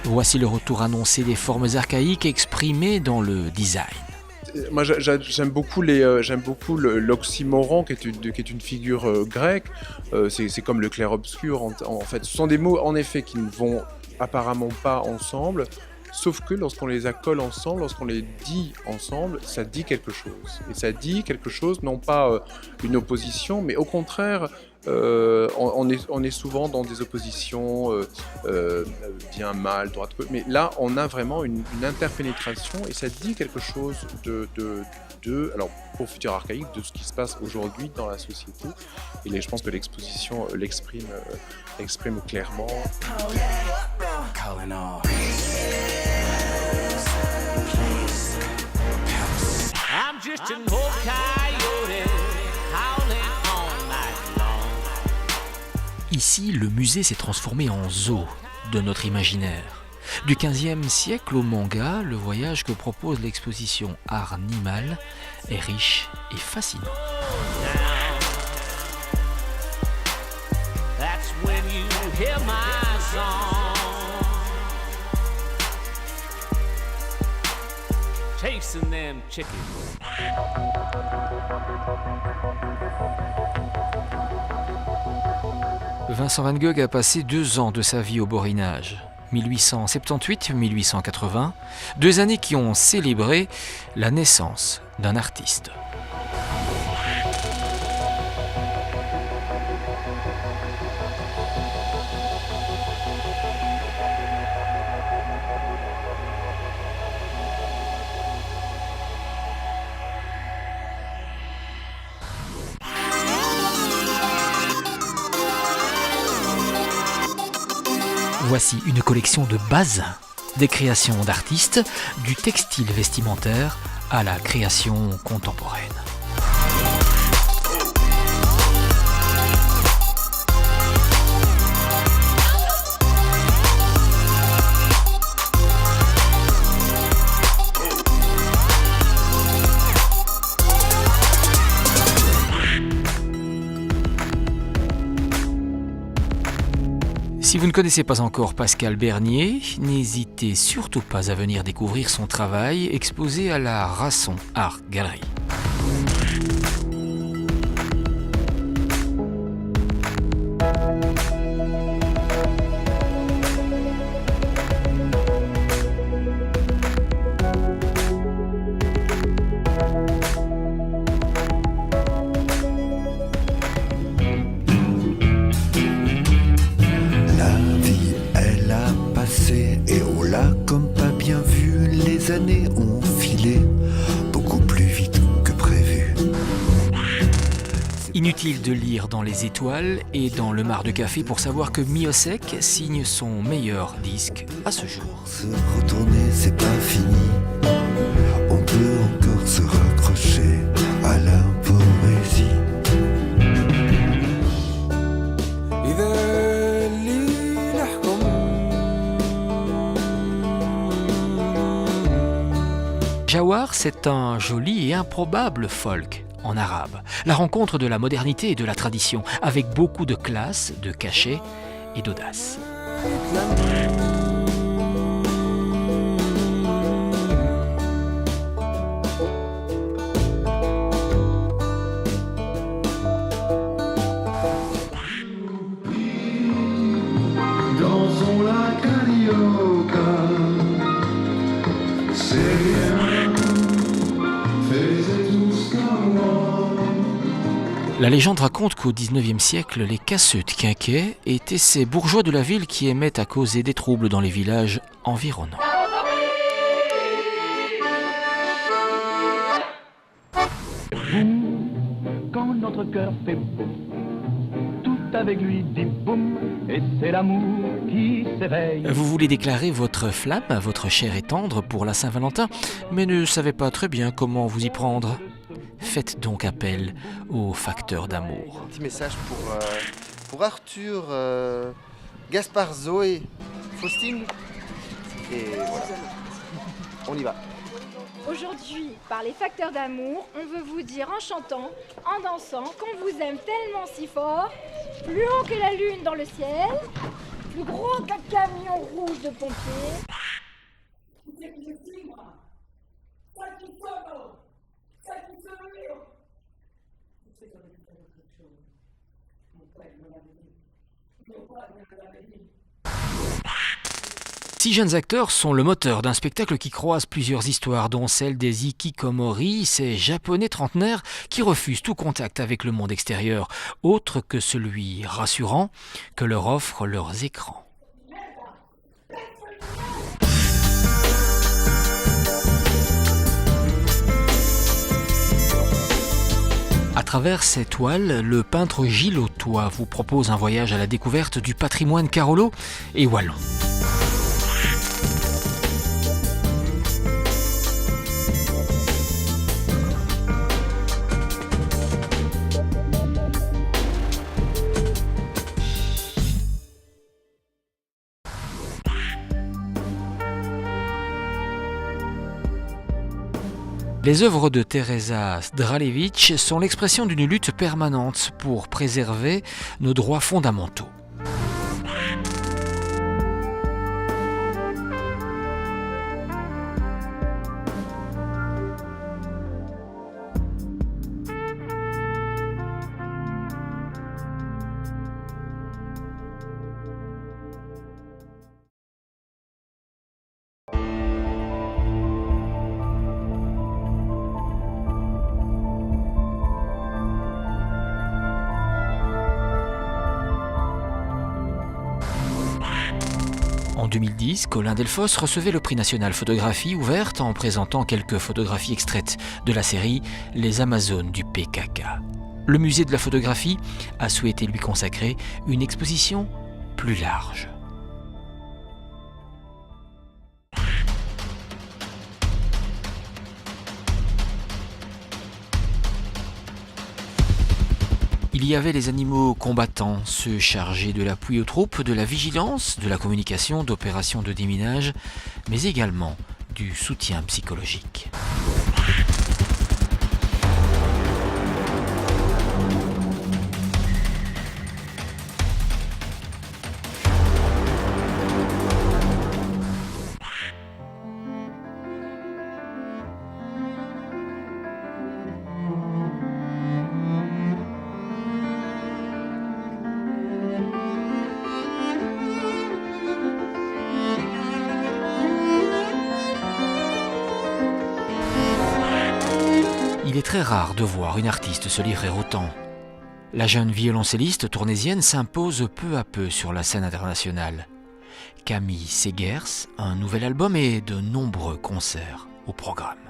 Voici le retour annoncé des formes archaïques exprimées dans le design. Moi, j'aime beaucoup l'oxymoron, qui est une figure grecque. C'est comme le clair-obscur. En fait, ce sont des mots, en effet, qui ne vont apparemment pas ensemble. Sauf que lorsqu'on les accole ensemble, lorsqu'on les dit ensemble, ça dit quelque chose. Et ça dit quelque chose, non pas une opposition, mais au contraire, on est souvent dans des oppositions bien, mal, droite, mais là, on a vraiment une interpénétration et ça dit quelque chose alors pour Futur Archaïque, de ce qui se passe aujourd'hui dans la société. Et je pense que l'exposition l'exprime clairement. I'm just an old coyote howling all night long. Ici, le musée s'est transformé en zoo de notre imaginaire. Du XVe siècle au manga, le voyage que propose l'exposition Art Animal est riche et fascinant. That's when you hear my song. Chasing them chickens. Vincent Van Gogh a passé 2 ans de sa vie au Borinage, 1878-1880, 2 années qui ont célébré la naissance d'un artiste. Voici une collection de base, des créations d'artistes, du textile vestimentaire à la création contemporaine. Si vous ne connaissez pas encore Pascal Bernier, n'hésitez surtout pas à venir découvrir son travail exposé à la Rasson Art Gallery. Et on l'a comme pas bien vu, les années ont filé beaucoup plus vite que prévu. Inutile de lire dans les étoiles et dans le mar de café pour savoir que Miosek signe son meilleur disque à ce jour. Se retourner, c'est pas fini. On peut encore se raccrocher à la poésie. Jawar, c'est un joli et improbable folk en arabe. La rencontre de la modernité et de la tradition, avec beaucoup de classe, de cachet et d'audace. Dansons la carioca, c'est bien. La légende raconte qu'au XIXe siècle, les casseux de Quinquet étaient ces bourgeois de la ville qui aimaient à causer des troubles dans les villages environnants. Quand notre cœur fait beau, tout avec lui, bim boum, et c'est l'amour qui s'éveille. Vous voulez déclarer votre flamme à votre chair et tendre pour la Saint-Valentin, mais ne savez pas très bien comment vous y prendre. Faites donc appel au facteur d'amour. Un petit message pour Arthur, Gaspard, Zoé, Faustine. Et voilà. On y va. Aujourd'hui, par les facteurs d'amour, on veut vous dire en chantant, en dansant, qu'on vous aime tellement si fort, plus haut que la lune dans le ciel, plus gros qu'un camion rouge de pompiers. Six jeunes acteurs sont le moteur d'un spectacle qui croise plusieurs histoires, dont celle des hikikomori, ces japonais trentenaires qui refusent tout contact avec le monde extérieur, autre que celui rassurant que leur offrent leurs écrans. À travers ces toiles, le peintre Gilles Hautois vous propose un voyage à la découverte du patrimoine carolo et wallon. Les œuvres de Teresa Zdralevich sont l'expression d'une lutte permanente pour préserver nos droits fondamentaux. En 2010, Colin Delfosse recevait le prix national photographie ouverte en présentant quelques photographies extraites de la série Les Amazones du PKK. Le musée de la photographie a souhaité lui consacrer une exposition plus large. Il y avait les animaux combattants, ceux chargés de l'appui aux troupes, de la vigilance, de la communication, d'opérations de déminage, mais également du soutien psychologique. Il est très rare de voir une artiste se livrer autant. La jeune violoncelliste tournaisienne s'impose peu à peu sur la scène internationale. Camille Segers, un nouvel album et de nombreux concerts au programme.